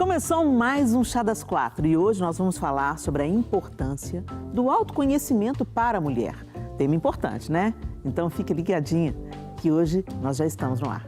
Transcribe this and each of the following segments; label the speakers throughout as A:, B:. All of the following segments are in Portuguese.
A: Começou mais um Chá das Quatro e hoje nós vamos falar sobre a importância do autoconhecimento para a mulher. Tema importante, né? Então fique ligadinha que hoje nós já estamos no ar.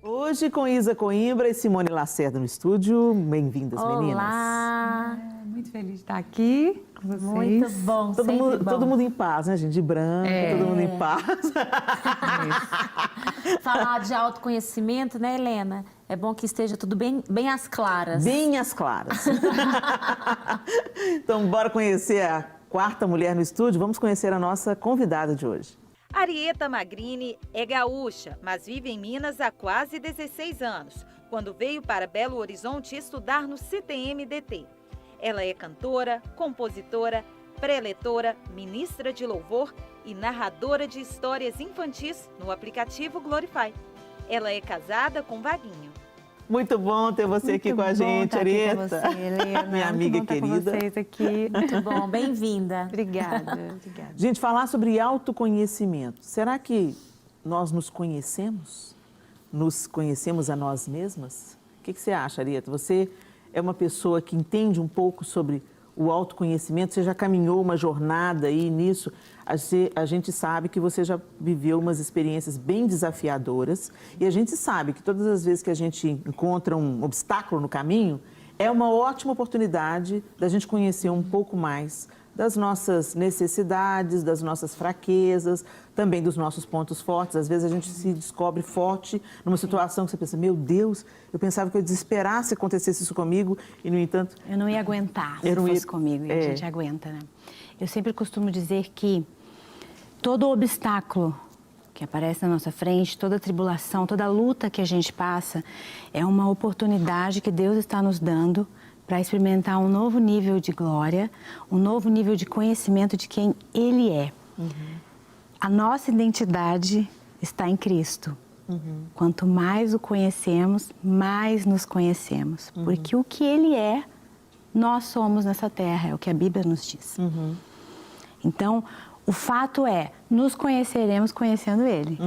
A: Hoje com Isa Coimbra e Simone Lacerda no estúdio. Bem-vindas, meninas.
B: Olá!
C: Muito feliz de estar aqui com vocês.
B: Muito bom,
A: Todo mundo em paz, né, gente? De branco, todo mundo em paz.
B: Falar de autoconhecimento, né, Helena? É bom que esteja tudo bem às claras.
A: Bem às claras. Então, bora conhecer a quarta mulher no estúdio. Vamos conhecer a nossa convidada de hoje.
D: Arieta Magrini é gaúcha, mas vive em Minas há quase 16 anos, quando veio para Belo Horizonte estudar no CTM-DT. Ela é cantora, compositora, preletora, ministra de louvor e narradora de histórias infantis no aplicativo Glorify. Ela é casada com Vaguinho.
A: Muito bom ter você aqui com a gente, Arieta.
C: Muito bom estar aqui com você, Helena.
A: Minha amiga
C: muito bom
A: querida.
C: estar com vocês aqui.
B: Muito bom, bem-vinda.
C: Obrigada.
A: Gente, falar sobre autoconhecimento. Será que nós nos conhecemos? Nos conhecemos a nós mesmas? O que você acha, Arieta? Você é uma pessoa que entende um pouco sobre o autoconhecimento? Você já caminhou uma jornada aí nisso? A gente sabe que você já viveu umas experiências bem desafiadoras e a gente sabe que todas as vezes que a gente encontra um obstáculo no caminho, é uma ótima oportunidade da gente conhecer um pouco mais das nossas necessidades, das nossas fraquezas, também dos nossos pontos fortes. Às vezes a gente se descobre forte numa situação que você pensa, meu Deus, eu pensava que eu desesperasse se acontecesse isso comigo e, no entanto...
C: Eu não ia aguentar se fosse comigo, e a gente aguenta, né? Eu sempre costumo dizer que todo obstáculo que aparece na nossa frente, toda tribulação, toda luta que a gente passa, é uma oportunidade que Deus está nos dando para experimentar um novo nível de glória, um novo nível de conhecimento de quem Ele é. A nossa identidade está em Cristo. Quanto mais o conhecemos, mais nos conhecemos. Porque o que Ele é, nós somos nessa terra, é o que a Bíblia nos diz. Então, o fato é, nos conheceremos conhecendo Ele.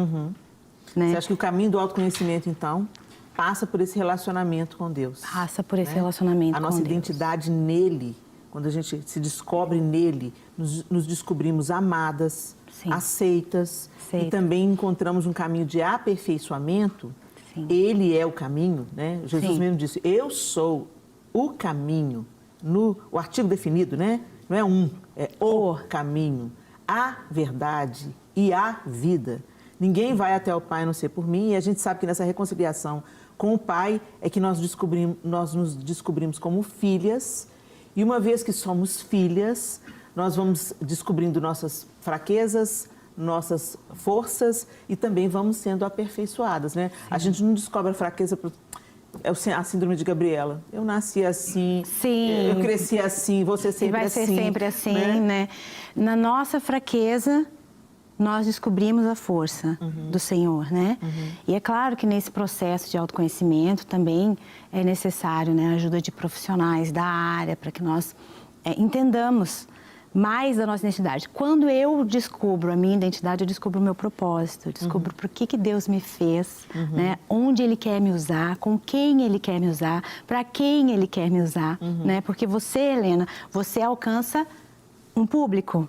C: Né?
A: Você acha que o caminho do autoconhecimento, então, passa por esse relacionamento com Deus?
C: Passa por esse relacionamento com Deus.
A: A nossa identidade nele, quando a gente se descobre nele, nos descobrimos amadas, aceitas, e também encontramos um caminho de aperfeiçoamento. Ele é o caminho, né? Jesus mesmo disse, eu sou o caminho, o artigo definido, né? Não é é o caminho, a verdade e a vida. Ninguém vai até o Pai a não ser por mim, e a gente sabe que nessa reconciliação com o Pai é que nós nos descobrimos como filhas, e uma vez que somos filhas, nós vamos descobrindo nossas fraquezas, nossas forças e também vamos sendo aperfeiçoadas, né? A gente não descobre a fraqueza... É a síndrome de Gabriela. Eu nasci assim, eu cresci assim, você sempre assim.
C: Vai ser sempre assim, né? Na nossa fraqueza, nós descobrimos a força do Senhor, né? E é claro que nesse processo de autoconhecimento também é necessário, né, a ajuda de profissionais da área para que nós entendamos mais da nossa identidade. Quando eu descubro a minha identidade, eu descubro o meu propósito, eu descubro por que Deus me fez, né? Onde Ele quer me usar, com quem Ele quer me usar, para quem Ele quer me usar, né? Porque você, Helena, você alcança um público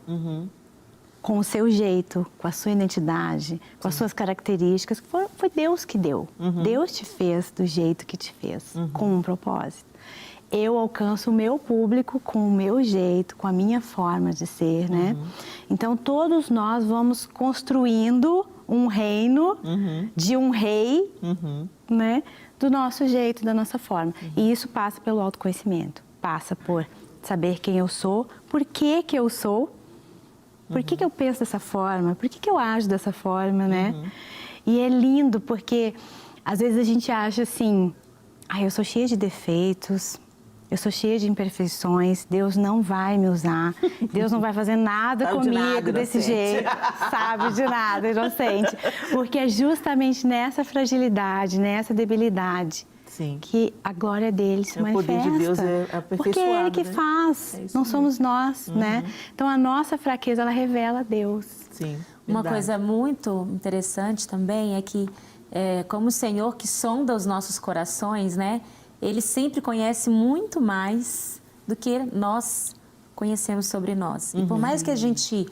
C: com o seu jeito, com a sua identidade, com as suas características. Foi Deus que deu. Deus te fez do jeito que te fez, com um propósito. Eu alcanço o meu público com o meu jeito, com a minha forma de ser, né? Então, todos nós vamos construindo um reino de um rei, né? Do nosso jeito, da nossa forma. E isso passa pelo autoconhecimento. Passa por saber quem eu sou, por que eu sou, por que eu penso dessa forma, por que eu ajo dessa forma, né? E é lindo porque, às vezes, a gente acha assim, eu sou cheia de defeitos, eu sou cheia de imperfeições, Deus não vai me usar, Deus não vai fazer nada comigo desse jeito, sabe, de nada, inocente. Porque é justamente nessa fragilidade, nessa debilidade
A: Sim.
C: que a glória dele se manifesta.
A: O poder de Deus é aperfeiçoado,
C: porque é ele que
A: né?
C: faz,
A: É isso
C: não
A: mesmo.
C: somos nós, né? Então a nossa fraqueza, ela revela Deus.
A: Sim,
B: Uma
A: verdade.
B: coisa muito interessante também é que, como o Senhor que sonda os nossos corações, né? Ele sempre conhece muito mais do que nós conhecemos sobre nós. E por mais que a gente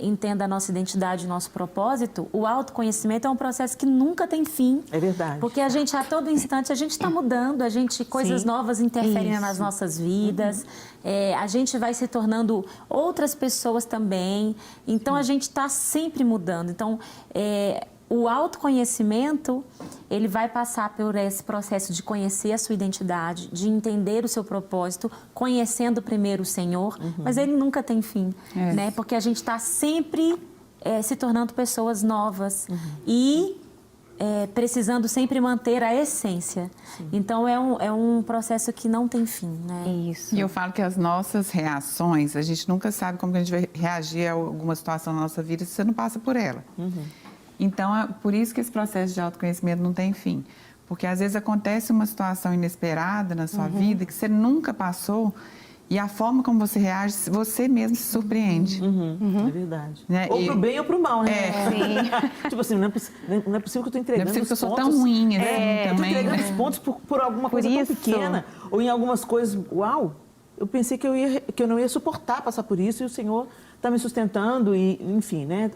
B: entenda a nossa identidade, o nosso propósito, o autoconhecimento é um processo que nunca tem fim.
A: É verdade.
B: Porque a gente, a todo instante, a gente está mudando, coisas
A: Sim.
B: novas interferem
C: Isso.
B: nas nossas vidas, a gente vai se tornando outras pessoas também. Então, a gente está sempre mudando. Então, o autoconhecimento, ele vai passar por esse processo de conhecer a sua identidade, de entender o seu propósito, conhecendo primeiro o Senhor, mas ele nunca tem fim, né? Porque a gente está sempre se tornando pessoas novas e precisando sempre manter a essência. Sim. Então, é um processo que não tem fim, né?
C: Isso.
E: E eu falo que as nossas reações, a gente nunca sabe como que a gente vai reagir a alguma situação na nossa vida se você não passa por ela. Então, por isso que esse processo de autoconhecimento não tem fim. Porque às vezes acontece uma situação inesperada na sua vida que você nunca passou e a forma como você reage, você mesmo se surpreende.
A: É verdade.
E: Né?
A: Ou pro bem ou pro mal, né?
C: Sim.
A: Tipo assim, não é possível que eu estou entregando
E: Não é possível que eu
A: os
E: sou
A: pontos.
E: tão ruim assim
A: Estou
E: também,
A: entregando
E: né?
A: os pontos por alguma coisa
C: Por
A: tão
C: isso.
A: pequena. Ou em algumas coisas, uau, eu pensei que eu não ia suportar passar por isso e o Senhor está me sustentando e, enfim, né?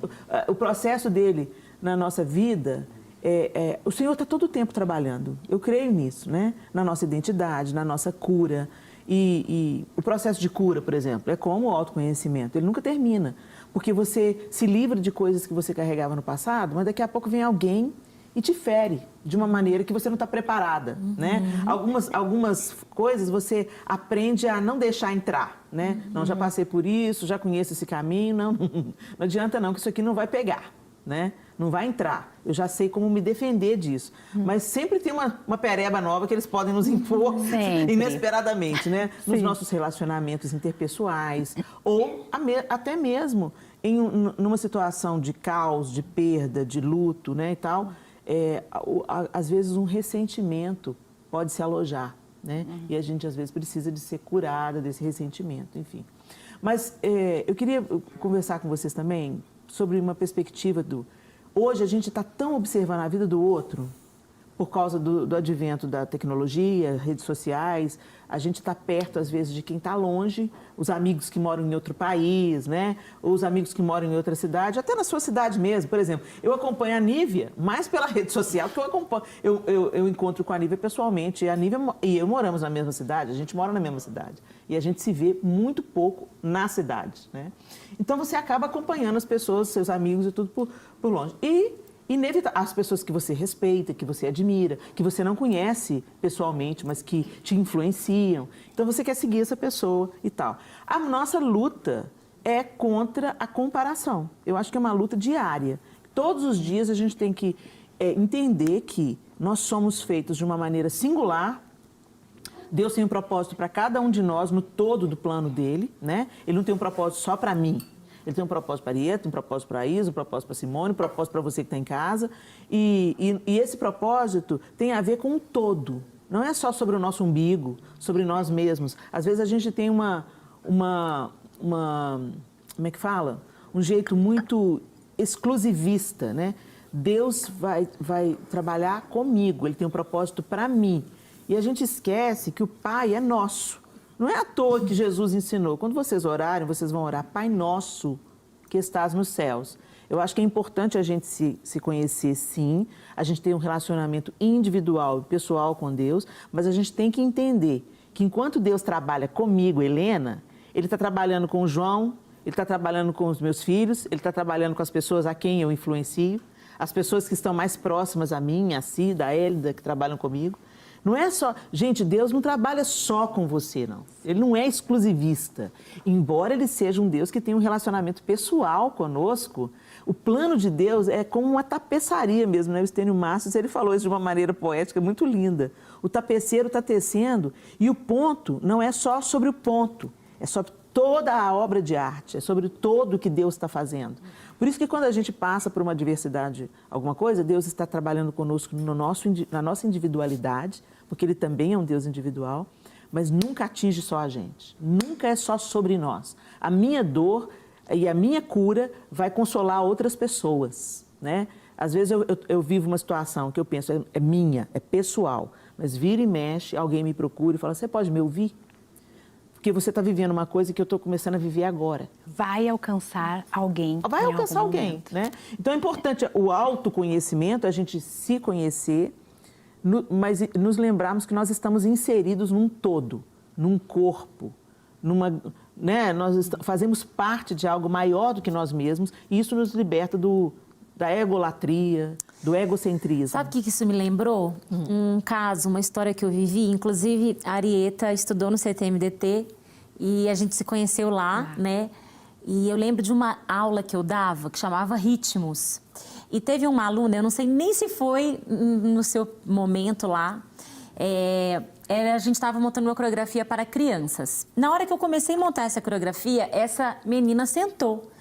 A: O processo dele na nossa vida, o Senhor está todo o tempo trabalhando. Eu creio nisso, né? Na nossa identidade, na nossa cura. E o processo de cura, por exemplo, é como o autoconhecimento. Ele nunca termina, porque você se livra de coisas que você carregava no passado, mas daqui a pouco vem alguém e te fere de uma maneira que você não está preparada, né? Algumas coisas você aprende a não deixar entrar, né? Não, já passei por isso, já conheço esse caminho, não adianta não, que isso aqui não vai pegar, né? Não vai entrar. Eu já sei como me defender disso. Mas sempre tem uma pereba nova que eles podem nos impor inesperadamente, né? Nos nossos relacionamentos interpessoais ou até mesmo numa situação de caos, de perda, de luto, né, e tal. Às vezes um ressentimento pode se alojar, né? E a gente às vezes precisa de ser curada desse ressentimento, enfim. Mas eu queria conversar com vocês também sobre uma perspectiva hoje a gente está tão observando a vida do outro por causa do advento da tecnologia, redes sociais. A gente está perto, às vezes, de quem está longe, os amigos que moram em outro país, né? Ou os amigos que moram em outra cidade, até na sua cidade mesmo. Por exemplo, eu acompanho a Nívia mais pela rede social, porque eu encontro com a Nívia pessoalmente. A Nívia e eu moramos na mesma cidade, a gente mora na mesma cidade. E a gente se vê muito pouco na cidade, né? Então, você acaba acompanhando as pessoas, seus amigos e tudo por longe. As pessoas que você respeita, que você admira, que você não conhece pessoalmente, mas que te influenciam. Então, você quer seguir essa pessoa e tal. A nossa luta é contra a comparação. Eu acho que é uma luta diária. Todos os dias a gente tem que entender que nós somos feitos de uma maneira singular. Deus tem um propósito para cada um de nós no todo do plano dele, né? Ele não tem um propósito só para mim. Ele tem um propósito para a Arieta, um propósito para a Isa, um propósito para a Simone, um propósito para você que está em casa. E esse propósito tem a ver com o todo. Não é só sobre o nosso umbigo, sobre nós mesmos. Às vezes a gente tem como é que fala? Um jeito muito exclusivista, né? Deus vai trabalhar comigo, Ele tem um propósito para mim. E a gente esquece que o Pai é nosso. Não é à toa que Jesus ensinou. Quando vocês orarem, vocês vão orar, Pai nosso que estás nos céus. Eu acho que é importante a gente se conhecer, sim. A gente tem um relacionamento individual e pessoal com Deus, mas a gente tem que entender que enquanto Deus trabalha comigo, Helena, Ele está trabalhando com o João, Ele está trabalhando com os meus filhos, Ele está trabalhando com as pessoas a quem eu influencio, as pessoas que estão mais próximas a mim, a Cida, a Hélida, que trabalham comigo. Não é só... Gente, Deus não trabalha só com você, não. Ele não é exclusivista. Embora Ele seja um Deus que tem um relacionamento pessoal conosco, o plano de Deus é como uma tapeçaria mesmo, né? O Estênio Márcio, ele falou isso de uma maneira poética muito linda. O tapeceiro está tecendo e o ponto não é só sobre o ponto, é sobre toda a obra de arte, é sobre todo o que Deus está fazendo. Por isso que quando a gente passa por uma adversidade, alguma coisa, Deus está trabalhando conosco na nossa individualidade, porque Ele também é um Deus individual, mas nunca atinge só a gente, nunca é só sobre nós. A minha dor e a minha cura vai consolar outras pessoas, né? Às vezes eu vivo uma situação que eu penso, é minha, é pessoal, mas vira e mexe, alguém me procura e fala, você pode me ouvir? Porque você está vivendo uma coisa que eu estou começando a viver agora.
C: Vai alcançar alguém.
A: Vai alcançar alguém, né? Então é importante o autoconhecimento, a gente se conhecer, mas nos lembrarmos que nós estamos inseridos num todo, num corpo, né? Nós fazemos parte de algo maior do que nós mesmos e isso nos liberta da egolatria, do egocentrismo.
B: Sabe o que isso me lembrou? Um caso, uma história que eu vivi. Inclusive, a Arieta estudou no CTMDT e a gente se conheceu lá, né? E eu lembro de uma aula que eu dava que chamava Ritmos. E teve uma aluna, eu não sei nem se foi no seu momento lá, a gente estava montando uma coreografia para crianças. Na hora que eu comecei a montar essa coreografia, essa menina sentou.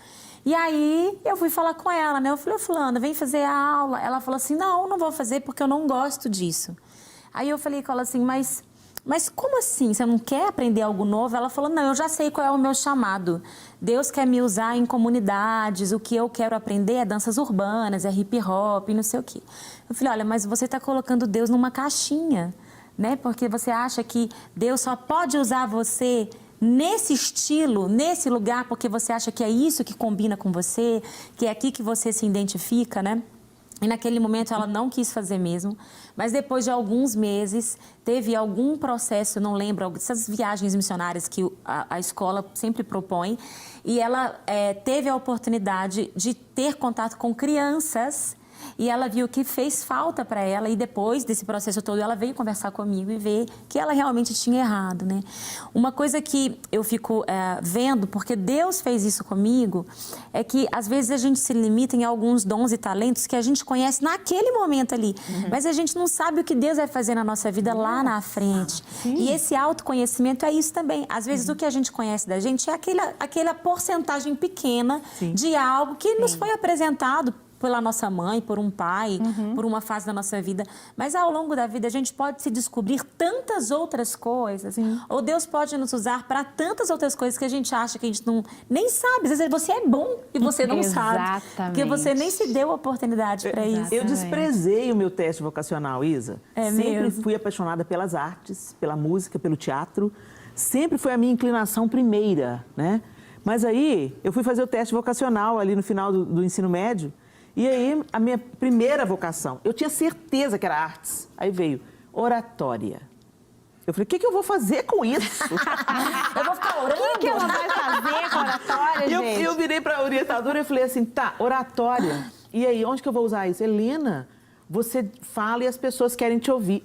B: E aí, eu fui falar com ela, né? Eu falei, fulana, vem fazer a aula. Ela falou assim, não vou fazer porque eu não gosto disso. Aí eu falei com ela assim, mas como assim? Você não quer aprender algo novo? Ela falou, não, eu já sei qual é o meu chamado. Deus quer me usar em comunidades, o que eu quero aprender é danças urbanas, é hip hop, não sei o quê. Eu falei, olha, mas você está colocando Deus numa caixinha, né? Porque você acha que Deus só pode usar você nesse estilo, nesse lugar, porque você acha que é isso que combina com você, que é aqui que você se identifica, né? E naquele momento ela não quis fazer mesmo, mas depois de alguns meses teve algum processo, não lembro, essas viagens missionárias que a escola sempre propõe, e ela teve a oportunidade de ter contato com crianças. E ela viu que fez falta para ela e depois desse processo todo ela veio conversar comigo e ver que ela realmente tinha errado, né? Uma coisa que eu fico vendo, porque Deus fez isso comigo, é que às vezes a gente se limita em alguns dons e talentos que a gente conhece naquele momento ali, mas a gente não sabe o que Deus vai fazer na nossa vida lá na frente. E esse autoconhecimento é isso também. Às vezes o que a gente conhece da gente é aquela porcentagem pequena de algo que nos foi apresentado pela nossa mãe, por um pai, por uma fase da nossa vida. Mas ao longo da vida a gente pode se descobrir tantas outras coisas. Ou Deus pode nos usar para tantas outras coisas que a gente acha que a gente nem sabe. Às vezes você é bom e você não sabe. Porque você nem se deu a oportunidade para isso.
A: Eu desprezei o meu teste vocacional, Isa. Sempre
B: mesmo?
A: fui apaixonada pelas artes, pela música, pelo teatro. Sempre foi a minha inclinação primeira, né? Mas aí eu fui fazer o teste vocacional ali no final do ensino médio. E aí, a minha primeira vocação, eu tinha certeza que era artes. Aí veio oratória. Eu falei, o que eu vou fazer com isso?
B: Eu vou ficar orando?
C: O que ela vai fazer com oratória, gente?
A: Eu virei para a orientadora e falei assim, tá, oratória. E aí, onde que eu vou usar isso? Helena, você fala e as pessoas querem te ouvir.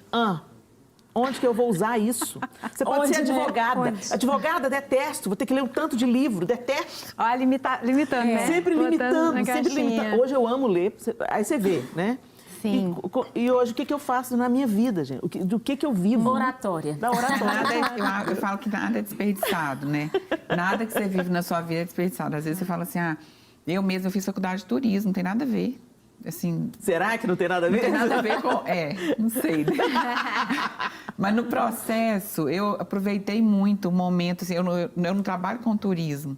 A: Onde que eu vou usar isso? Você pode ser advogada. Advogada, detesto. Vou ter que ler um tanto de livro, detesto.
C: Olha, limitando, né?
A: Sempre limitando, sempre limitando. Hoje eu amo ler, aí você vê, né?
C: Sim.
A: E hoje, o que eu faço na minha vida, gente? Do que eu vivo?
B: Oratória.
A: Da oratória.
E: Eu falo que nada é desperdiçado, né? Nada que você vive na sua vida é desperdiçado. Às vezes você fala assim, eu mesma fiz faculdade de turismo, não tem nada a ver. Assim,
A: será que não tem nada a ver?
E: Não tem nada a ver com... não sei. Né? Mas no processo, eu aproveitei muito o momento, assim, eu não trabalho com turismo,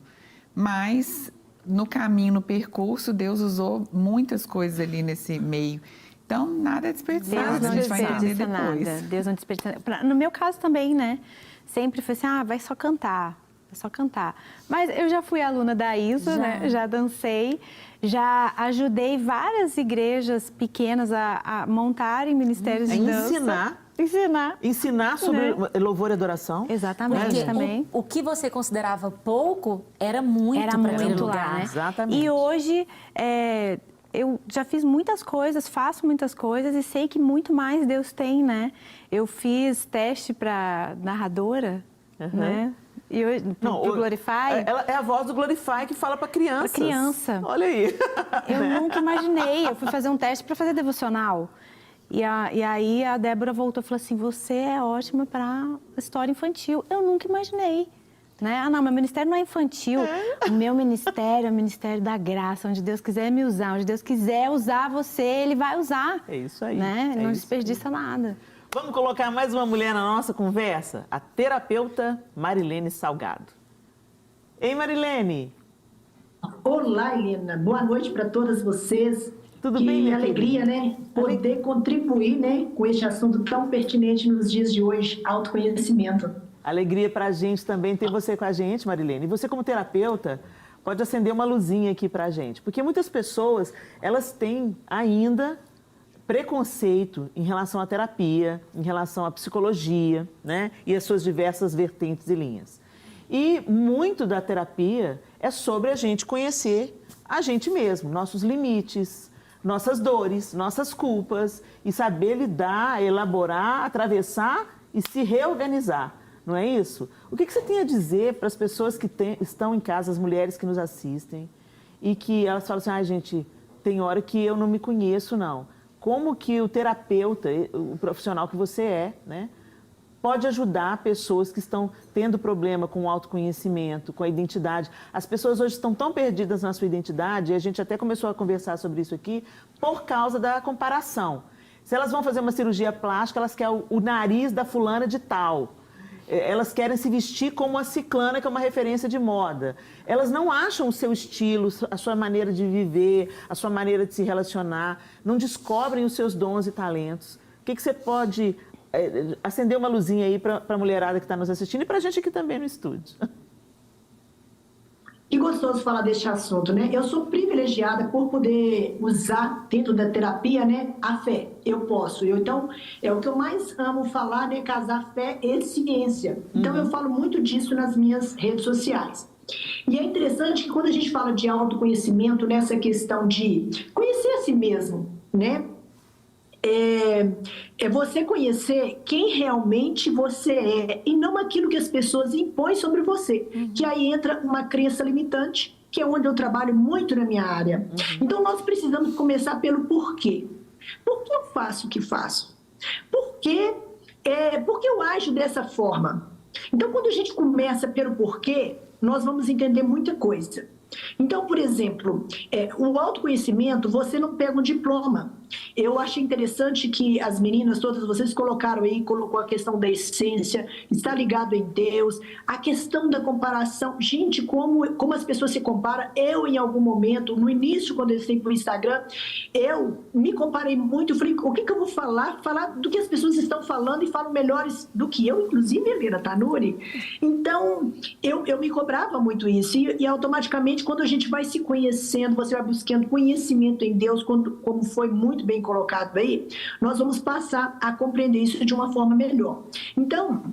E: mas no caminho, no percurso, Deus usou muitas coisas ali nesse meio. Então, nada é desperdiçado,
C: Deus não
E: a gente vai entender depois.
C: Nada. Deus não desperdiça nada. No meu caso também, né? Sempre foi assim, vai só cantar. É só cantar. Mas eu já fui aluna da Isa, né? Já dancei, já ajudei várias igrejas pequenas a montarem ministérios de dança. Ensinar
A: sobre louvor e adoração.
C: Exatamente,
B: porque
C: também.
B: O que você considerava pouco era muito
C: lá, né?
A: Exatamente.
C: E hoje eu já fiz muitas coisas, faço muitas coisas e sei que muito mais Deus tem, né? Eu fiz teste para narradora, né? E hoje, do Glorify.
A: Ela é a voz do Glorify que fala para crianças.
C: Para criança.
A: Olha aí.
C: Eu nunca imaginei. Eu fui fazer um teste para fazer devocional. E aí a Débora voltou e falou assim, você é ótima para história infantil. Eu nunca imaginei. Né? Não, meu ministério não é infantil. O meu ministério é o ministério da graça, onde Deus quiser me usar, onde Deus quiser usar você, Ele vai usar.
A: É isso aí.
C: Né? Ele não desperdiça nada.
A: Vamos colocar mais uma mulher na nossa conversa? A terapeuta Marilene Salgado. Ei, Marilene!
F: Olá, Helena. Boa noite para todas vocês.
A: Tudo bem, minha
F: alegria,
A: querida?
F: né? Poder contribuir, né, com este assunto tão pertinente nos dias de hoje, autoconhecimento.
A: Alegria para a gente também ter você com a gente, Marilene. E você, como terapeuta, pode acender uma luzinha aqui para a gente. Porque muitas pessoas, elas têm ainda preconceito em relação à terapia, em relação à psicologia, né? E as suas diversas vertentes e linhas. E muito da terapia é sobre a gente conhecer a gente mesmo, nossos limites, nossas dores, nossas culpas e saber lidar, elaborar, atravessar e se reorganizar. Não é isso? O que você tem a dizer para as pessoas que estão em casa, as mulheres que nos assistem, e que elas falam assim, gente, tem hora que eu não me conheço, não. Como que o terapeuta, o profissional que você é, né, pode ajudar pessoas que estão tendo problema com o autoconhecimento, com a identidade. As pessoas hoje estão tão perdidas na sua identidade, e a gente até começou a conversar sobre isso aqui, por causa da comparação. Se elas vão fazer uma cirurgia plástica, elas querem o nariz da fulana de tal. Elas querem se vestir como a ciclana, que é uma referência de moda. Elas não acham o seu estilo, a sua maneira de viver, a sua maneira de se relacionar, não descobrem os seus dons e talentos. O que você pode acender uma luzinha aí para a mulherada que está nos assistindo e para a gente aqui também no estúdio?
F: Que gostoso falar deste assunto, né? Eu sou privilegiada por poder usar dentro da terapia, né, a fé. Eu posso. Então, é o que eu mais amo falar, né, casar fé e ciência. Então, eu falo muito disso nas minhas redes sociais. E é interessante que quando a gente fala de autoconhecimento, nessa questão de conhecer a si mesmo, né? É você conhecer quem realmente você é e não aquilo que as pessoas impõem sobre você. Que aí entra uma crença limitante, que é onde eu trabalho muito na minha área. Então, nós precisamos começar pelo porquê. Por que eu faço o que faço? Por que eu ajo dessa forma? Então, quando a gente começa pelo porquê, nós vamos entender muita coisa. Então, por exemplo, o autoconhecimento, você não pega um diploma. Eu achei interessante que as meninas, todas vocês colocaram aí, colocou a questão da essência, está ligado em Deus, a questão da comparação. Gente, como as pessoas se comparam, eu em algum momento, no início, quando eu entrei para o Instagram, eu me comparei muito, eu falei, o que eu vou falar? Falar do que as pessoas estão falando e falam melhores do que eu, inclusive, Helena Tanuri. Então, eu me cobrava muito isso e automaticamente, quando a gente vai se conhecendo, você vai buscando conhecimento em Deus, como foi muito bem colocado aí, nós vamos passar a compreender isso de uma forma melhor. Então,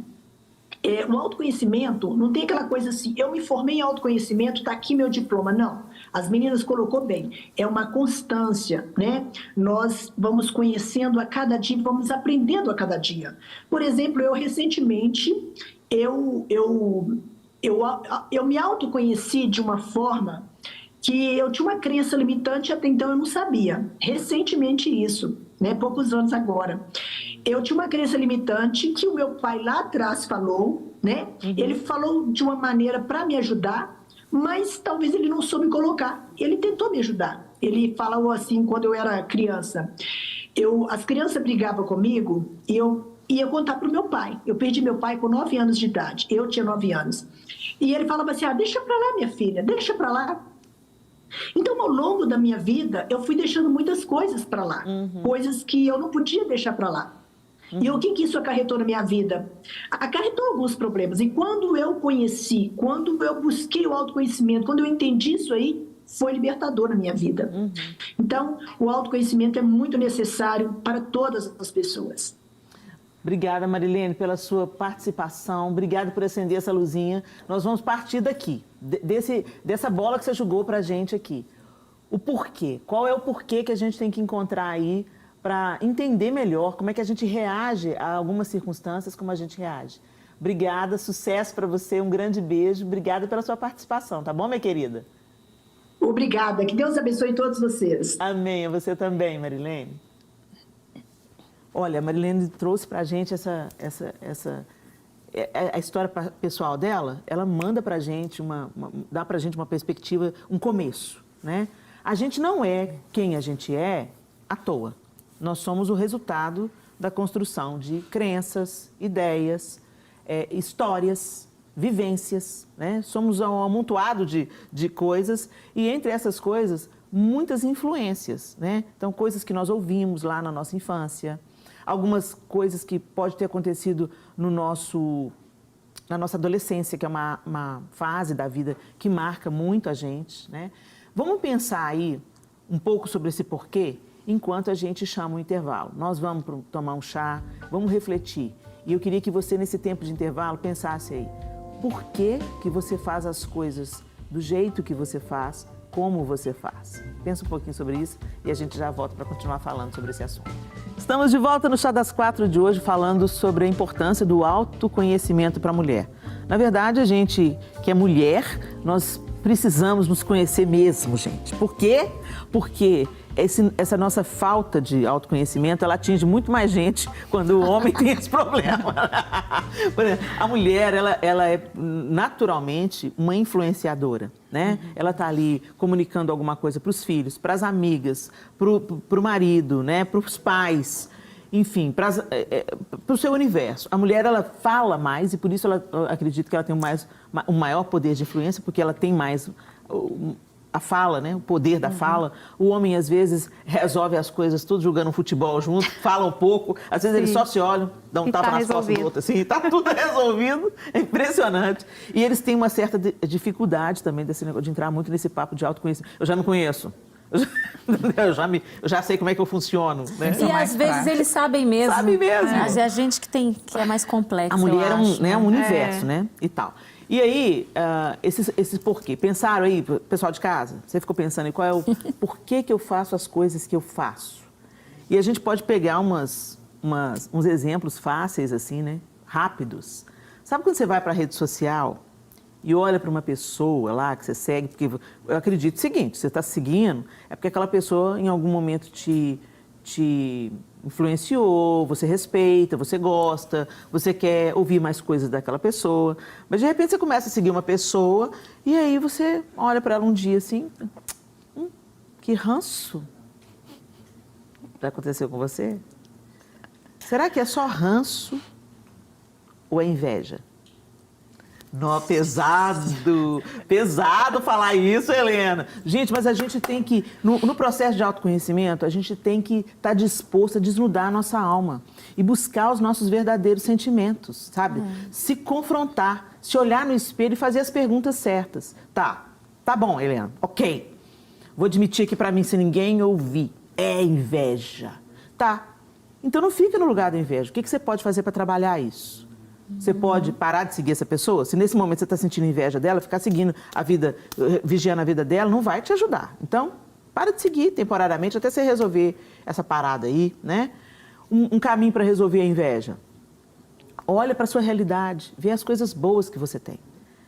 F: o autoconhecimento, não tem aquela coisa assim, eu me formei em autoconhecimento, está aqui meu diploma. Não, as meninas colocou bem, é uma constância, né? Nós vamos conhecendo a cada dia, vamos aprendendo a cada dia. Por exemplo, eu recentemente, eu me autoconheci de uma forma que eu tinha uma crença limitante, até então eu não sabia. Recentemente isso, né? Poucos anos agora. Eu tinha uma crença limitante que o meu pai lá atrás falou, né? Ele falou de uma maneira para me ajudar, mas talvez ele não soube colocar. Ele tentou me ajudar. Ele falou assim quando eu era criança. As crianças brigavam comigo e eu ia contar para o meu pai. Eu perdi meu pai com 9 anos de idade. Eu tinha 9 anos. E ele falava assim, deixa para lá, minha filha, deixa para lá. Então, ao longo da minha vida, eu fui deixando muitas coisas para lá. Coisas que eu não podia deixar para lá. E o que isso acarretou na minha vida? Acarretou alguns problemas. E quando eu conheci, quando eu busquei o autoconhecimento, quando eu entendi isso aí, foi libertador na minha vida. Então, o autoconhecimento é muito necessário para todas as pessoas.
A: Obrigada, Marilene, pela sua participação. Obrigada por acender essa luzinha. Nós vamos partir daqui, dessa bola que você jogou para a gente aqui. O porquê. Qual é o porquê que a gente tem que encontrar aí para entender melhor como é que a gente reage a algumas circunstâncias, como a gente reage. Obrigada, sucesso para você, um grande beijo. Obrigada pela sua participação, tá bom, minha querida?
F: Obrigada. Que Deus abençoe todos vocês.
A: Amém. A você também, Marilene. Olha, a Marilene trouxe para a gente a história pessoal dela, ela manda para a gente, dá para a gente uma perspectiva, um começo, né? A gente não é quem a gente é à toa. Nós somos o resultado da construção de crenças, ideias, histórias, vivências, né? Somos um amontoado de coisas e entre essas coisas, muitas influências, né? Então, coisas que nós ouvimos lá na nossa infância, algumas coisas que pode ter acontecido na nossa adolescência, que é uma fase da vida que marca muito a gente, né? Vamos pensar aí um pouco sobre esse porquê enquanto a gente chama o intervalo. Nós vamos tomar um chá, vamos refletir. E eu queria que você, nesse tempo de intervalo, pensasse aí, por que você faz as coisas do jeito que você faz, como você faz? Pensa um pouquinho sobre isso e a gente já volta para continuar falando sobre esse assunto. Estamos de volta no Chá das 4 de hoje falando sobre a importância do autoconhecimento para a mulher. Na verdade, a gente que é mulher, nós precisamos nos conhecer mesmo, gente. Por quê? Porque essa nossa falta de autoconhecimento, ela atinge muito mais gente quando o homem tem esse problema. Por exemplo, a mulher, ela é naturalmente uma influenciadora, né? Ela está ali comunicando alguma coisa para os filhos, para as amigas, para o marido, né? Para os pais, enfim, para o seu universo. A mulher, ela fala mais e por isso eu acredito que ela tem um maior poder de influência, porque ela tem mais a fala, né? O poder da fala. O homem, às vezes, resolve as coisas tudo jogando futebol junto, fala um pouco, às vezes eles só se olham, dão um tapa nas costas do outro, assim, tá tudo resolvido, é impressionante. E eles têm uma certa dificuldade também desse negócio de entrar muito nesse papo de autoconhecimento. Eu já não conheço. Eu já sei como é que eu funciono, né?
B: E às vezes eles sabem mesmo.
A: Sabe mesmo.
B: Mas é a gente que é mais complexo.
A: A mulher é um universo,
B: É.
A: né? E tal. E aí, esse porquê? Pensaram aí, pessoal de casa? Você ficou pensando em qual é o porquê que eu faço as coisas que eu faço? E a gente pode pegar uns exemplos fáceis, assim, né? Rápidos. Sabe quando você vai para a rede social e olha para uma pessoa lá que você segue? Porque eu acredito o seguinte, você está seguindo, é porque aquela pessoa em algum momento te influenciou, você respeita, você gosta, você quer ouvir mais coisas daquela pessoa. Mas de repente você começa a seguir uma pessoa e aí você olha para ela um dia assim, que ranço. Já aconteceu com você? Será que é só ranço ou é inveja? Não, pesado falar isso, Helena. Gente, mas a gente tem que, no processo de autoconhecimento, a gente tem que estar disposto a desnudar a nossa alma e buscar os nossos verdadeiros sentimentos, sabe? Se confrontar, se olhar no espelho e fazer as perguntas certas. Tá bom, Helena, ok. Vou admitir aqui pra mim, se ninguém ouvir, é inveja. Tá, então não fica no lugar da inveja. O que você pode fazer para trabalhar isso? Você pode parar de seguir essa pessoa? Se nesse momento você está sentindo inveja dela, ficar seguindo a vida, vigiando a vida dela, não vai te ajudar. Então, para de seguir temporariamente até você resolver essa parada aí, né? Um caminho para resolver a inveja. Olha para a sua realidade, vê as coisas boas que você tem.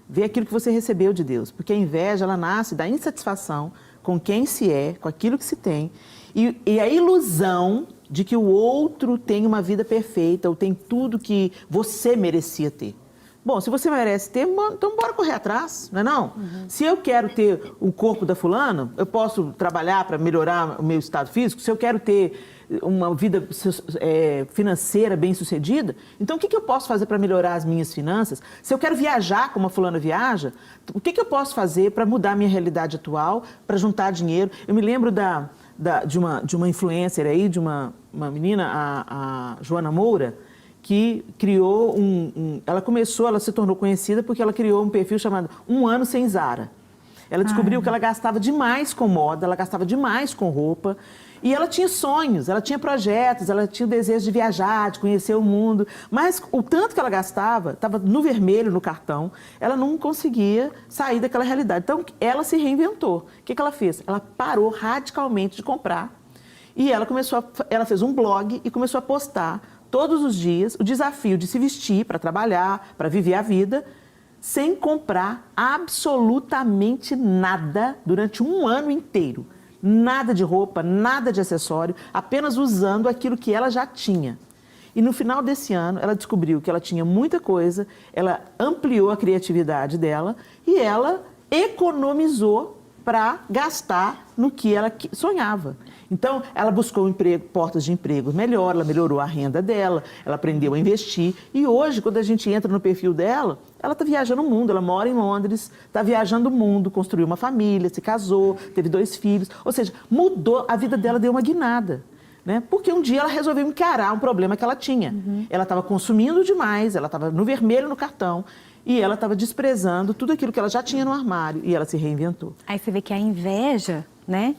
A: Vê aquilo que você recebeu de Deus. Porque a inveja, ela nasce da insatisfação com quem se é, com aquilo que se tem. E a ilusão de que o outro tem uma vida perfeita ou tem tudo que você merecia ter. Bom, se você merece ter, então bora correr atrás, não é não? Se eu quero ter o corpo da fulana, eu posso trabalhar para melhorar o meu estado físico. Se eu quero ter uma vida financeira bem-sucedida, então o que eu posso fazer para melhorar as minhas finanças? Se eu quero viajar como a fulana viaja, o que eu posso fazer para mudar a minha realidade atual, para juntar dinheiro? Eu me lembro de uma influencer aí, de uma menina, a Joana Moura, que criou ela se tornou conhecida porque ela criou um perfil chamado 1 ano sem Zara. Ela descobriu que ela gastava demais com moda, ela gastava demais com roupa, e ela tinha sonhos, ela tinha projetos, ela tinha o desejo de viajar, de conhecer o mundo, mas o tanto que ela gastava, estava no vermelho no cartão, ela não conseguia sair daquela realidade. Então, ela se reinventou. O que ela fez? Ela parou radicalmente de comprar e ela fez um blog e começou a postar todos os dias o desafio de se vestir para trabalhar, para viver a vida, sem comprar absolutamente nada durante 1 ano inteiro. Nada de roupa, nada de acessório, apenas usando aquilo que ela já tinha. E no final desse ano, ela descobriu que ela tinha muita coisa, ela ampliou a criatividade dela e ela economizou para gastar no que ela sonhava. Então, ela buscou portas de emprego melhor, ela melhorou a renda dela, ela aprendeu a investir. E hoje, quando a gente entra no perfil dela, ela está viajando o mundo, ela mora em Londres, está viajando o mundo, construiu uma família, se casou, teve 2 filhos. Ou seja, mudou, a vida dela deu uma guinada. Né? Porque um dia ela resolveu encarar um problema que ela tinha. Ela estava consumindo demais, ela estava no vermelho no cartão e ela estava desprezando tudo aquilo que ela já tinha no armário e ela se reinventou.
C: Aí você vê que a inveja, né,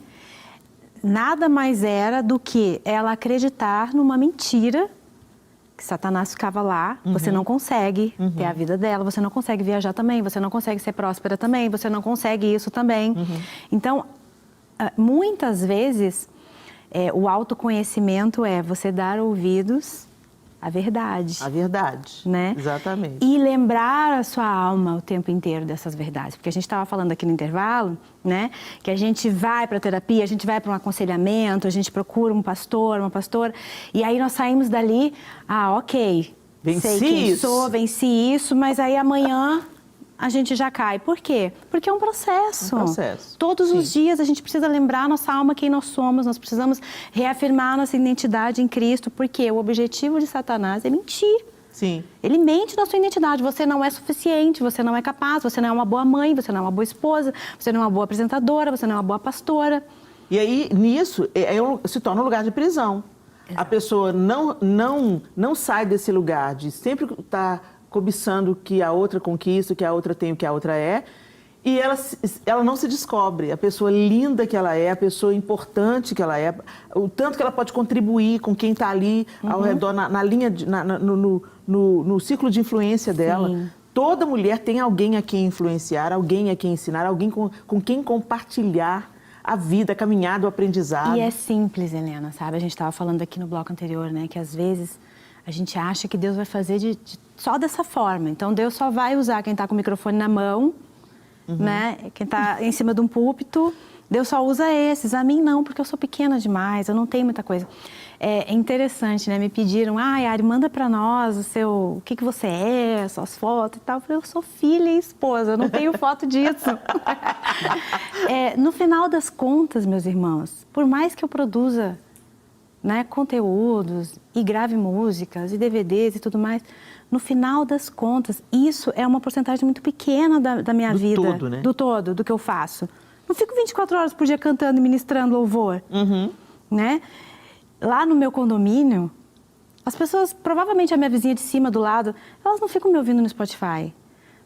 C: nada mais era do que ela acreditar numa mentira que Satanás ficava lá, você não consegue ter a vida dela, você não consegue viajar também, você não consegue ser próspera também, você não consegue isso também. Então, muitas vezes, o autoconhecimento é você dar ouvidos à verdade.
A: A verdade,
C: né?
A: Exatamente.
C: E lembrar a sua alma o tempo inteiro dessas verdades. Porque a gente estava falando aqui no intervalo, né? Que a gente vai para a terapia, a gente vai para um aconselhamento, a gente procura um pastor, uma pastora, e aí nós saímos dali, ok, sei quem sou, venci isso, mas aí amanhã a gente já cai. Por quê? Porque é um processo. Todos os dias a gente precisa lembrar a nossa alma quem nós somos, nós precisamos reafirmar a nossa identidade em Cristo, porque o objetivo de Satanás é mentir.
A: Sim.
C: Ele mente na sua identidade, você não é suficiente, você não é capaz, você não é uma boa mãe, você não é uma boa esposa, você não é uma boa apresentadora, você não é uma boa pastora.
A: E aí, nisso, se torna um lugar de prisão. Exato. A pessoa não sai desse lugar de sempre estar cobiçando que a outra conquista, que a outra tem, o que a outra é, e ela não se descobre. A pessoa linda que ela é, a pessoa importante que ela é, o tanto que ela pode contribuir com quem está ali ao redor, na linha, no ciclo de influência dela. Sim. Toda mulher tem alguém a quem influenciar, alguém a quem ensinar, alguém com quem compartilhar a vida, a caminhada, o aprendizado.
C: E é simples, Helena, sabe? A gente estava falando aqui no bloco anterior, né, que às vezes a gente acha que Deus vai fazer só dessa forma. Então, Deus só vai usar quem está com o microfone na mão, né? Quem está em cima de um púlpito. Deus só usa esses. A mim não, porque eu sou pequena demais, eu não tenho muita coisa. É interessante, né? Me pediram, Ari, manda para nós o que você é, suas fotos e tal. Eu falei, eu sou filha e esposa, eu não tenho foto disso. No final das contas, meus irmãos, por mais que eu produza, né, conteúdos e grave músicas e DVDs e tudo mais, no final das contas, isso é uma porcentagem muito pequena da minha vida.
A: Do todo, né?
C: Do todo, do que eu faço. Não fico 24 horas por dia cantando e ministrando louvor, né? Lá no meu condomínio, as pessoas, provavelmente a minha vizinha de cima, do lado, elas não ficam me ouvindo no Spotify.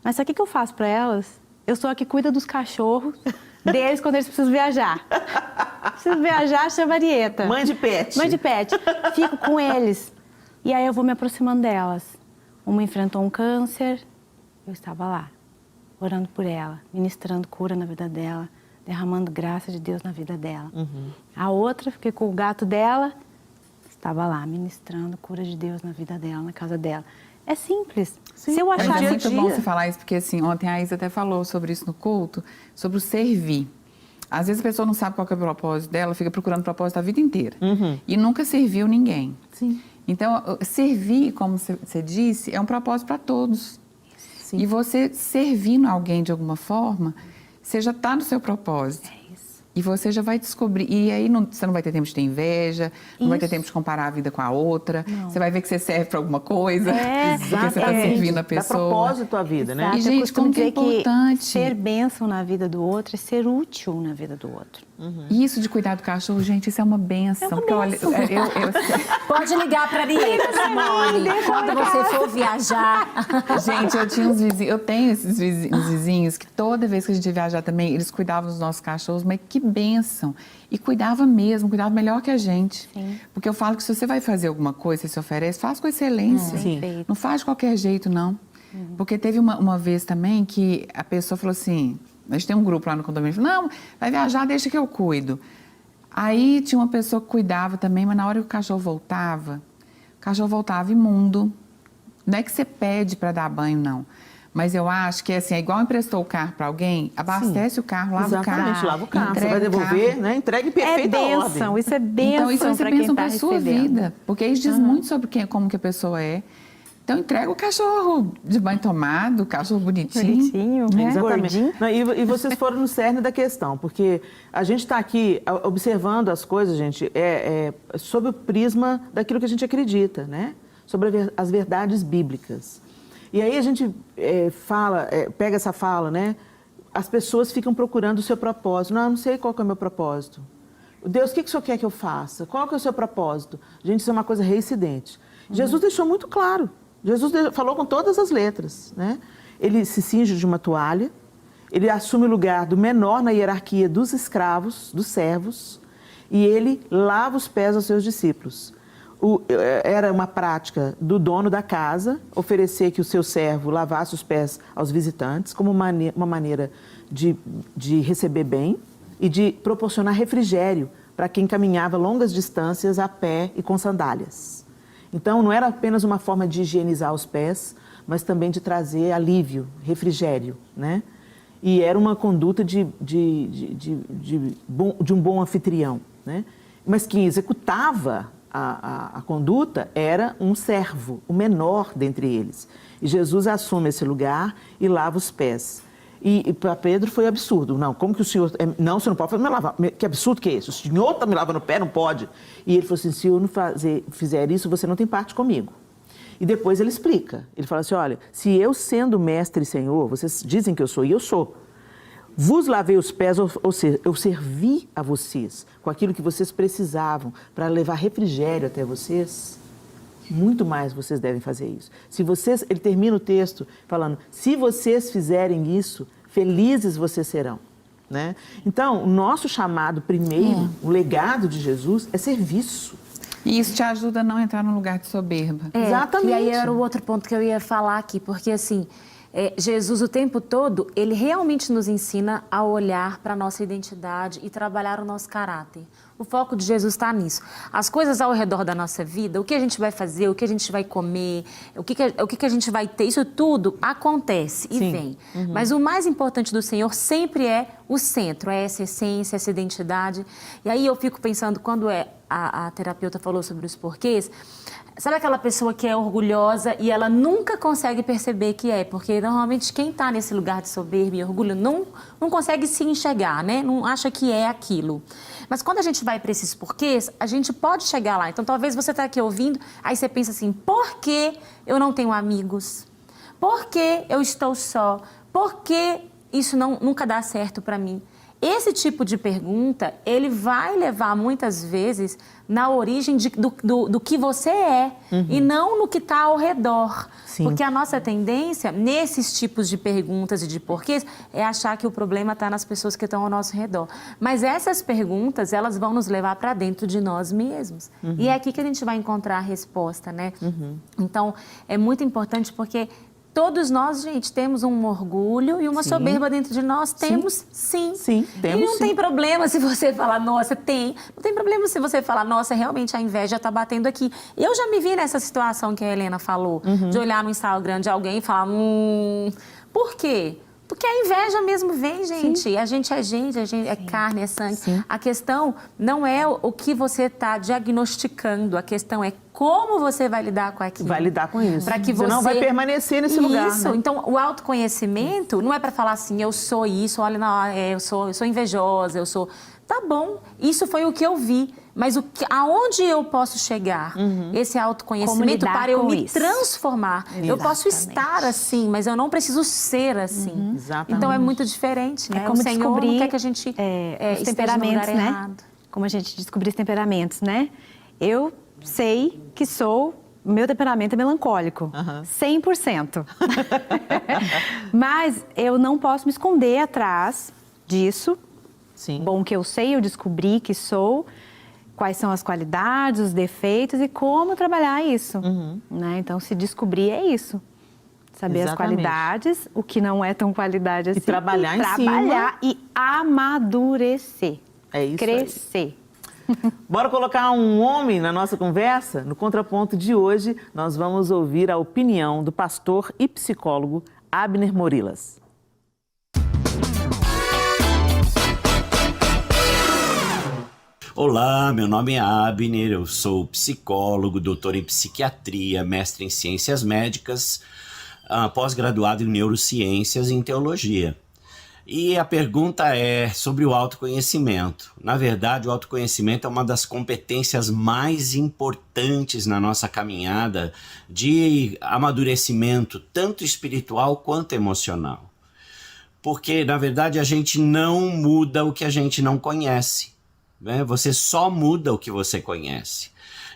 C: Mas sabe o que eu faço para elas? Eu sou a que cuida dos cachorros deles quando eles precisam viajar. Preciso viajar, chama a Arieta.
A: Mãe de pet.
C: Mãe de pet. Fico com eles. E aí eu vou me aproximando delas. Uma enfrentou um câncer, eu estava lá, orando por ela, ministrando cura na vida dela, derramando graça de Deus na vida dela. A outra, fiquei com o gato dela, estava lá, ministrando cura de Deus na vida dela, na casa dela. É simples.
A: Sim.
C: Se eu achar
E: é muito bom você falar isso, porque assim, ontem a Isa até falou sobre isso no culto, sobre o servir. Às vezes a pessoa não sabe qual que é o propósito dela, fica procurando propósito a vida inteira. E nunca serviu ninguém.
A: Sim.
E: Então, servir, como você disse, é um propósito para todos. Sim. E você servindo alguém de alguma forma, você já está no seu propósito.
C: É isso.
E: E você já vai descobrir. E aí você não vai ter tempo de ter inveja, não vai ter tempo de comparar a vida com a outra. Não. Você vai ver que você serve para alguma coisa, porque você está servindo a pessoa.
A: Dá propósito à vida, né?
C: Exato.
E: E, gente, como que é importante.
C: Ser bênção na vida do outro é ser útil na vida do outro.
E: E isso de cuidar do cachorro, gente, isso é uma benção.
C: É uma benção.
B: Pode ligar para a Arieta, Simone, quando você for viajar.
E: Gente, eu tinha uns vizinhos, eu tenho esses vizinhos que toda vez que a gente ia viajar também, eles cuidavam dos nossos cachorros, mas que bênção. E cuidava mesmo, cuidava melhor que a gente.
C: Sim.
E: Porque eu falo que se você vai fazer alguma coisa, você se oferece, faz com excelência.
C: Sim.
E: Não faz de qualquer jeito, não. Porque teve uma vez também que a pessoa falou assim, a gente tem um grupo lá no condomínio, não, vai viajar, deixa que eu cuido. Aí tinha uma pessoa que cuidava também, mas na hora que o cachorro voltava imundo. Não é que você pede para dar banho, não. Mas eu acho que assim, é igual emprestou o carro para alguém, abastece o carro, lava o carro.
A: Exatamente, lava o carro. Você vai devolver, né? Entregue perfeita
C: ordem. Isso é bênção.
E: Então, isso é bênção para a sua
C: recebendo.
E: vida. Porque isso diz muito sobre como que a pessoa é. Então entrega o cachorro de banho tomado, o cachorro bonitinho.
C: né?
A: Exatamente.
C: Gordinho.
A: Não, e vocês foram no cerne da questão, porque a gente está aqui observando as coisas, gente, sob o prisma daquilo que a gente acredita, né? Sobre as verdades bíblicas. E aí a gente pega essa fala, né? As pessoas ficam procurando o seu propósito. Não, eu não sei qual que é o meu propósito. Deus, o que o Senhor quer que eu faça? Qual que é o seu propósito? Gente, isso é uma coisa reincidente. Jesus deixou muito claro. Jesus falou com todas as letras, né? Ele se cinge de uma toalha, ele assume o lugar do menor na hierarquia dos escravos, dos servos, e ele lava os pés aos seus discípulos. Era uma prática do dono da casa oferecer que o seu servo lavasse os pés aos visitantes como uma maneira de receber bem e de proporcionar refrigério para quem caminhava longas distâncias a pé e com sandálias. Então, não era apenas uma forma de higienizar os pés, mas também de trazer alívio, refrigério, né? E era uma conduta de um bom anfitrião, né? Mas quem executava a conduta era um servo, o menor dentre eles. E Jesus assume esse lugar e lava os pés. E para Pedro foi absurdo. Não, como que o senhor... Não, você não pode me lavar. Que absurdo que é esse? O senhor está me lavando o pé? Não pode. E ele falou assim, se eu não fizer isso, você não tem parte comigo. E depois ele explica. Ele fala assim, olha, se eu sendo mestre e senhor, vocês dizem que eu sou, e eu sou, vos lavei os pés, ou seja, eu servi a vocês com aquilo que vocês precisavam para levar refrigério até vocês, muito mais vocês devem fazer isso. Ele termina o texto falando, se vocês fizerem isso, felizes vocês serão. Né? Então, o nosso chamado primeiro, o legado de Jesus, é serviço.
E: E isso te ajuda a não entrar num lugar de soberba.
A: Exatamente.
B: E aí era o outro ponto que eu ia falar aqui, porque assim, Jesus o tempo todo, ele realmente nos ensina a olhar para a nossa identidade e trabalhar o nosso caráter. O foco de Jesus está nisso. As coisas ao redor da nossa vida, o que a gente vai fazer, o que a gente vai comer, o que a gente vai ter, isso tudo acontece e vem. Uhum. Mas o mais importante do Senhor sempre é o centro, é essa essência, essa identidade. E aí eu fico pensando, quando a terapeuta falou sobre os porquês, sabe aquela pessoa que é orgulhosa e ela nunca consegue perceber que é? Porque normalmente quem está nesse lugar de soberba e orgulho não consegue se enxergar, né? Não acha que é aquilo. Mas quando a gente vai para esses porquês, a gente pode chegar lá. Então talvez você está aqui ouvindo, aí você pensa assim, por que eu não tenho amigos? Por que eu estou só? Por que isso nunca dá certo para mim? Esse tipo de pergunta, ele vai levar muitas vezes na origem do que você é e não no que está ao redor. Sim. Porque a nossa tendência, nesses tipos de perguntas e de porquês, é achar que o problema está nas pessoas que estão ao nosso redor. Mas essas perguntas, elas vão nos levar para dentro de nós mesmos. E é aqui que a gente vai encontrar a resposta, né? Então, é muito importante porque... Todos nós, gente, temos um orgulho e uma soberba dentro de nós. Temos, sim.
A: Sim, temos,
B: e não tem problema se você falar, nossa, tem. Não tem problema se você falar, nossa, realmente a inveja está batendo aqui. Eu já me vi nessa situação que a Helena falou, de olhar no Instagram de alguém e falar, por quê? Porque a inveja mesmo vem, gente. Sim. A gente é carne, é sangue. Sim. A questão não é o que você está diagnosticando, a questão é como você vai lidar com aquilo.
A: Vai lidar com isso.
B: Para que você
A: não vai permanecer nesse lugar.
B: Isso.
A: Né?
B: Então, o autoconhecimento não é para falar assim, eu sou isso, olha, não, eu sou invejosa, eu sou... Tá bom, isso foi o que eu vi. Mas aonde eu posso chegar? Esse autoconhecimento para eu me transformar.
C: Exatamente.
B: Eu posso estar assim, mas eu não preciso ser assim.
A: Exatamente.
B: Então é muito diferente, né?
C: É como
B: o Senhor
C: descobrir
B: não quer que a gente
C: os temperamentos, né? Errado. Como a gente descobrir os temperamentos, né? Eu sei que meu temperamento é melancólico, 100%. Mas eu não posso me esconder atrás disso.
A: Sim.
C: Bom que eu sei, eu descobri que sou, quais são as qualidades, os defeitos e como trabalhar isso. Né? Então, se descobrir é isso. Saber as qualidades, o que não é tão qualidade assim.
A: E trabalhar em
C: cima. E amadurecer.
A: É isso.
C: Crescer.
A: Bora colocar um homem na nossa conversa? No contraponto de hoje, nós vamos ouvir a opinião do pastor e psicólogo Abner Morilas.
G: Olá, meu nome é Abner, eu sou psicólogo, doutor em psiquiatria, mestre em ciências médicas, pós-graduado em neurociências e em teologia. E a pergunta é sobre o autoconhecimento. Na verdade, o autoconhecimento é uma das competências mais importantes na nossa caminhada de amadurecimento, tanto espiritual quanto emocional. Porque, na verdade, a gente não muda o que a gente não conhece, né? Você só muda o que você conhece.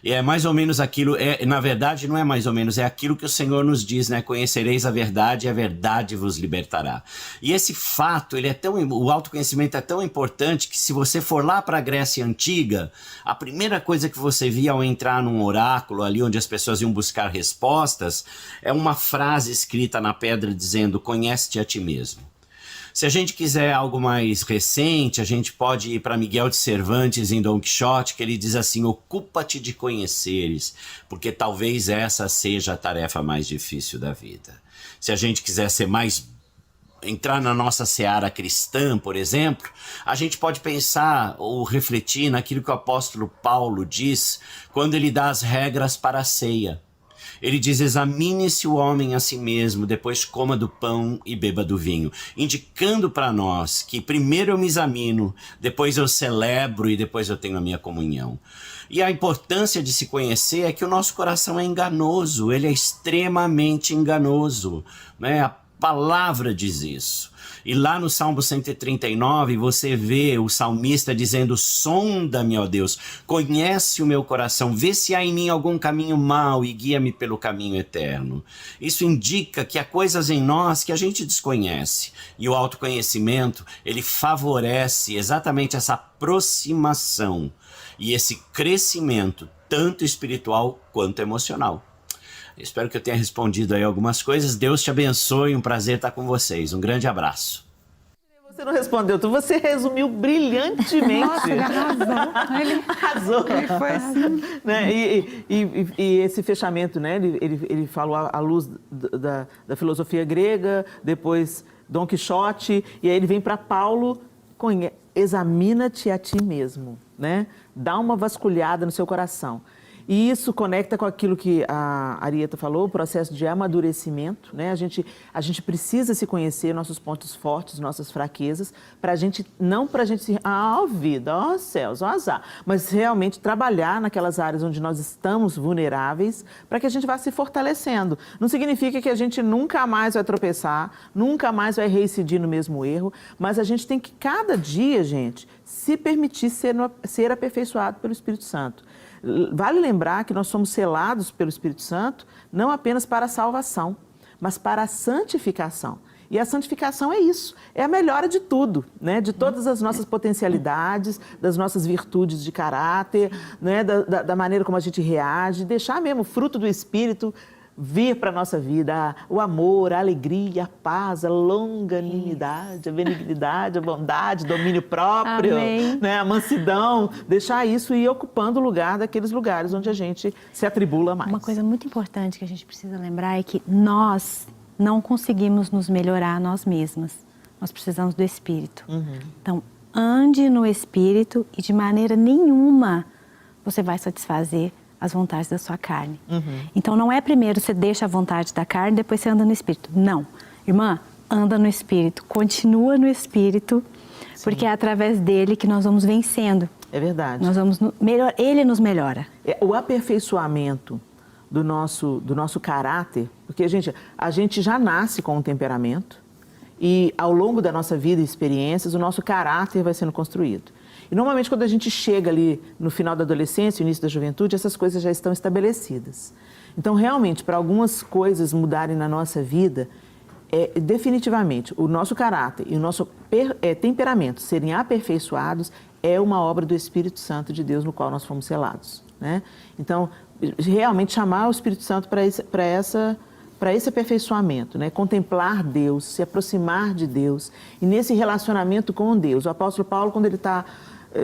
G: E é mais ou menos aquilo, na verdade não é mais ou menos, é aquilo que o Senhor nos diz, né? Conhecereis a verdade e a verdade vos libertará. E esse fato, o autoconhecimento é tão importante que se você for lá para a Grécia Antiga, a primeira coisa que você via ao entrar num oráculo, ali onde as pessoas iam buscar respostas, é uma frase escrita na pedra dizendo, conhece-te a ti mesmo. Se a gente quiser algo mais recente, a gente pode ir para Miguel de Cervantes em Dom Quixote, que ele diz assim, ocupa-te de conheceres, porque talvez essa seja a tarefa mais difícil da vida. Se a gente quiser entrar na nossa seara cristã, por exemplo, a gente pode pensar ou refletir naquilo que o apóstolo Paulo diz quando ele dá as regras para a ceia. Ele diz, examine-se o homem a si mesmo, depois coma do pão e beba do vinho, indicando para nós que primeiro eu me examino, depois eu celebro e depois eu tenho a minha comunhão. E a importância de se conhecer é que o nosso coração é enganoso, ele é extremamente enganoso, né? A palavra diz isso. E lá no Salmo 139, você vê o salmista dizendo, sonda-me, ó Deus, conhece o meu coração, vê se há em mim algum caminho mau e guia-me pelo caminho eterno. Isso indica que há coisas em nós que a gente desconhece. E o autoconhecimento, ele favorece exatamente essa aproximação e esse crescimento, tanto espiritual quanto emocional. Espero que eu tenha respondido aí algumas coisas. Deus te abençoe, um prazer estar com vocês. Um grande abraço.
A: Você não respondeu, você resumiu brilhantemente.
C: Nossa, ele arrasou.
A: Ele arrasou.
E: Ele foi assim.
A: Né? E esse fechamento, né? Ele falou à luz da filosofia grega, depois Dom Quixote, e aí ele vem para Paulo, examina-te a ti mesmo, né? Dá uma vasculhada no seu coração. E isso conecta com aquilo que a Arieta falou, o processo de amadurecimento, né? A gente precisa se conhecer, nossos pontos fortes, nossas fraquezas, não para a gente se... ó vida, ó céus, ó azar. Mas realmente trabalhar naquelas áreas onde nós estamos vulneráveis para que a gente vá se fortalecendo. Não significa que a gente nunca mais vai tropeçar, nunca mais vai reincidir no mesmo erro, mas a gente tem que, cada dia, gente, se permitir ser aperfeiçoado pelo Espírito Santo. Vale lembrar que nós somos selados pelo Espírito Santo não apenas para a salvação, mas para a santificação. E a santificação é isso, é a melhora de tudo, né? De todas as nossas potencialidades, das nossas virtudes de caráter, né? Da maneira como a gente reage, deixar mesmo o fruto do Espírito vir para a nossa vida, o amor, a alegria, a paz, a longanimidade, a benignidade, a bondade, domínio próprio, né? A mansidão, deixar isso e ir ocupando o lugar daqueles lugares onde a gente se atribula mais.
C: Uma coisa muito importante que a gente precisa lembrar é que nós não conseguimos nos melhorar nós mesmas, nós precisamos do Espírito. Então, ande no Espírito e de maneira nenhuma você vai satisfazer as vontades da sua carne. Então, não é primeiro você deixa a vontade da carne, depois você anda no Espírito. Não. Irmã, anda no Espírito, continua no Espírito, porque é através dele que nós vamos vencendo.
A: É verdade.
C: Nós vamos ele nos melhora.
A: O aperfeiçoamento do nosso caráter, porque, a gente já nasce com um temperamento e, ao longo da nossa vida e experiências, o nosso caráter vai sendo construído. E normalmente quando a gente chega ali no final da adolescência, início da juventude, essas coisas já estão estabelecidas. Então, realmente, para algumas coisas mudarem na nossa vida, definitivamente, o nosso caráter e o nosso temperamento serem aperfeiçoados é uma obra do Espírito Santo de Deus no qual nós fomos selados, né? Então, realmente chamar o Espírito Santo para esse aperfeiçoamento, né? Contemplar Deus, se aproximar de Deus e nesse relacionamento com Deus. O apóstolo Paulo, quando ele está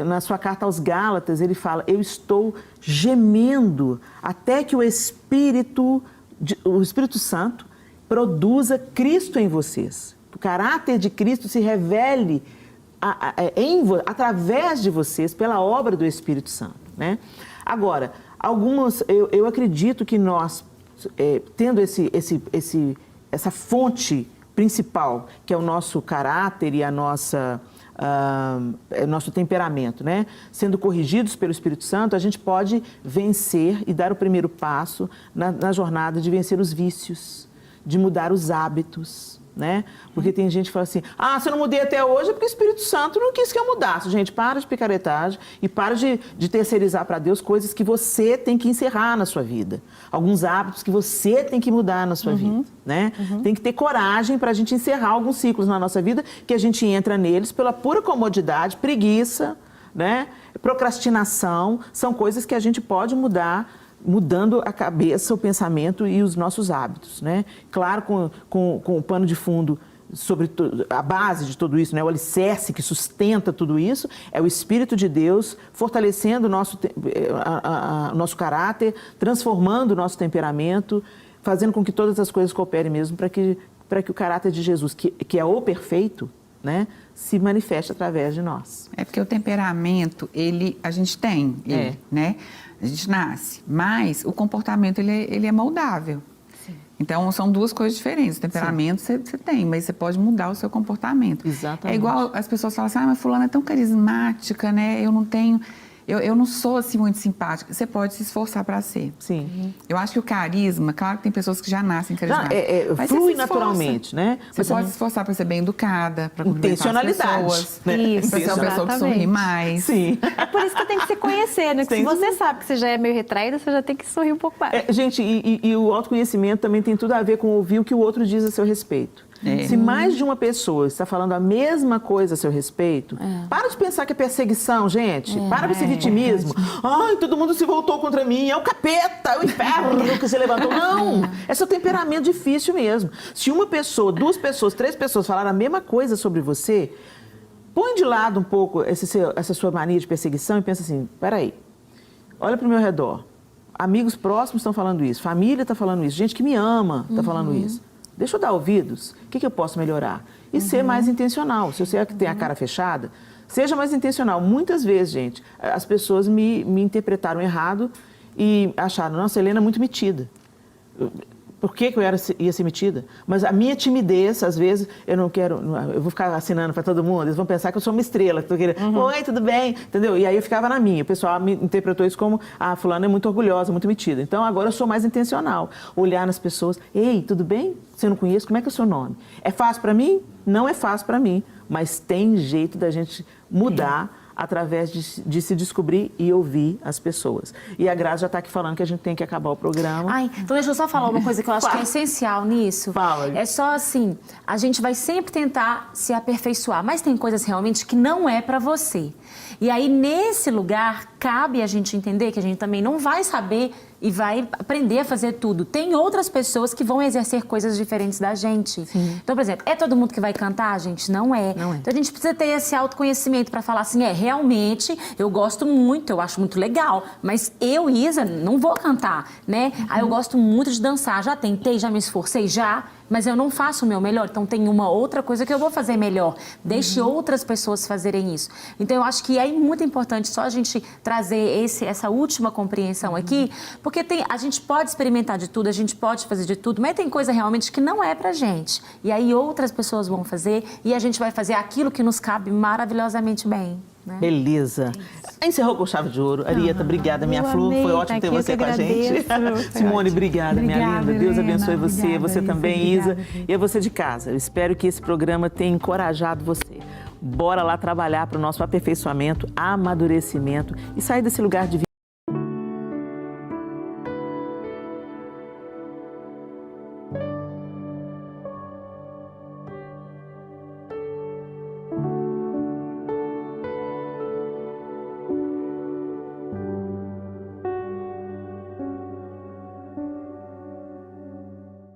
A: na sua carta aos Gálatas, ele fala, eu estou gemendo até que o Espírito Santo produza Cristo em vocês. O caráter de Cristo se revele através de vocês, pela obra do Espírito Santo, né? Agora, eu acredito que nós, tendo essa fonte principal, que é o nosso caráter e o nosso temperamento, né? Sendo corrigidos pelo Espírito Santo, a gente pode vencer e dar o primeiro passo na jornada de vencer os vícios, de mudar os hábitos, né? Porque tem gente que fala assim, se eu não mudei até hoje é porque o Espírito Santo não quis que eu mudasse. Gente, para de picaretagem e para de terceirizar para Deus coisas que você tem que encerrar na sua vida. Alguns hábitos que você tem que mudar na sua vida, né? Tem que ter coragem para a gente encerrar alguns ciclos na nossa vida que a gente entra neles pela pura comodidade, preguiça, né? Procrastinação, são coisas que a gente pode mudar mudando a cabeça, o pensamento e os nossos hábitos, né? Claro, com o pano de fundo sobre a base de tudo isso, né? O alicerce que sustenta tudo isso é o Espírito de Deus fortalecendo o nosso caráter, transformando o nosso temperamento, fazendo com que todas as coisas cooperem mesmo para que o caráter de Jesus, que é o perfeito, né, se manifeste através de nós.
E: É porque o temperamento, a gente tem, né? A gente nasce, mas o comportamento, ele é moldável. Sim. Então, são duas coisas diferentes. O temperamento você tem, mas você pode mudar o seu comportamento.
A: Exatamente.
E: É igual as pessoas falam assim, mas fulana é tão carismática, né? Eu não sou assim muito simpática. Você pode se esforçar para ser.
A: Sim.
E: Eu acho que o carisma, claro que tem pessoas que já nascem carismáticas.
A: Mas flui naturalmente, né?
E: Você pode se esforçar para ser bem educada, para cumprimentar as pessoas.
A: Né?
C: Isso,
E: para ser uma pessoa que sorri mais.
A: Sim.
C: É por isso que tem que se conhecer, né? Porque se você sabe que você já é meio retraída, você já tem que sorrir um pouco mais.
A: Gente, e o autoconhecimento também tem tudo a ver com ouvir o que o outro diz a seu respeito. Se mais de uma pessoa está falando a mesma coisa a seu respeito, para de pensar que é perseguição, gente. Para de ser vitimismo. Ai, todo mundo se voltou contra mim, é o capeta, é o inferno que se levantou. Não, é seu temperamento difícil mesmo. Se uma pessoa, 2 pessoas, 3 pessoas falarem a mesma coisa sobre você, põe de lado um pouco essa sua mania de perseguição e pensa assim, peraí, olha para o meu redor. Amigos próximos estão falando isso, família está falando isso, gente que me ama está falando isso. Deixa eu dar ouvidos, o que eu posso melhorar? E ser mais intencional. Se você é que tem a cara fechada, seja mais intencional. Muitas vezes, gente, as pessoas me interpretaram errado e acharam, nossa, Helena é muito metida. Por que eu ia ser metida? Mas a minha timidez, às vezes, eu vou ficar assinando para todo mundo, eles vão pensar que eu sou uma estrela, que estou querendo, oi, tudo bem? Entendeu? E aí eu ficava na minha, o pessoal me interpretou isso como, fulana é muito orgulhosa, muito metida. Então, agora eu sou mais intencional, olhar nas pessoas, ei, tudo bem? Você não conhece, como é que é o seu nome? É fácil para mim? Não é fácil para mim, mas tem jeito da gente mudar através de se descobrir e ouvir as pessoas. E a Graça já está aqui falando que a gente tem que acabar o programa.
B: Então deixa eu só falar uma coisa que eu acho que é essencial nisso.
A: Fala.
B: É só assim, a gente vai sempre tentar se aperfeiçoar, mas tem coisas realmente que não é para você. E aí, nesse lugar, cabe a gente entender que a gente também não vai saber e vai aprender a fazer tudo. Tem outras pessoas que vão exercer coisas diferentes da gente. Sim. Então, por exemplo, é todo mundo que vai cantar, gente? Não é. Não é. Então, a gente precisa ter esse autoconhecimento para falar assim, realmente, eu gosto muito, eu acho muito legal, mas eu, Isa, não vou cantar, né? Aí eu gosto muito de dançar, já tentei, já me esforcei, mas eu não faço o meu melhor, então tem uma outra coisa que eu vou fazer melhor. Deixe outras pessoas fazerem isso. Então, eu acho que é muito importante só a gente trazer essa última compreensão aqui, porque a gente pode experimentar de tudo, a gente pode fazer de tudo, mas tem coisa realmente que não é pra gente. E aí outras pessoas vão fazer e a gente vai fazer aquilo que nos cabe maravilhosamente bem. Né?
A: Beleza. Encerrou com chave de ouro. Arieta, obrigada, minha flor. Foi ótimo ter você com a gente. Simone, obrigada, minha linda. Deus abençoe você.
C: Obrigada,
A: você também,
C: Isa.
A: E a você de casa. Eu espero que esse programa tenha encorajado você. Bora lá trabalhar para o nosso aperfeiçoamento, amadurecimento e sair desse lugar de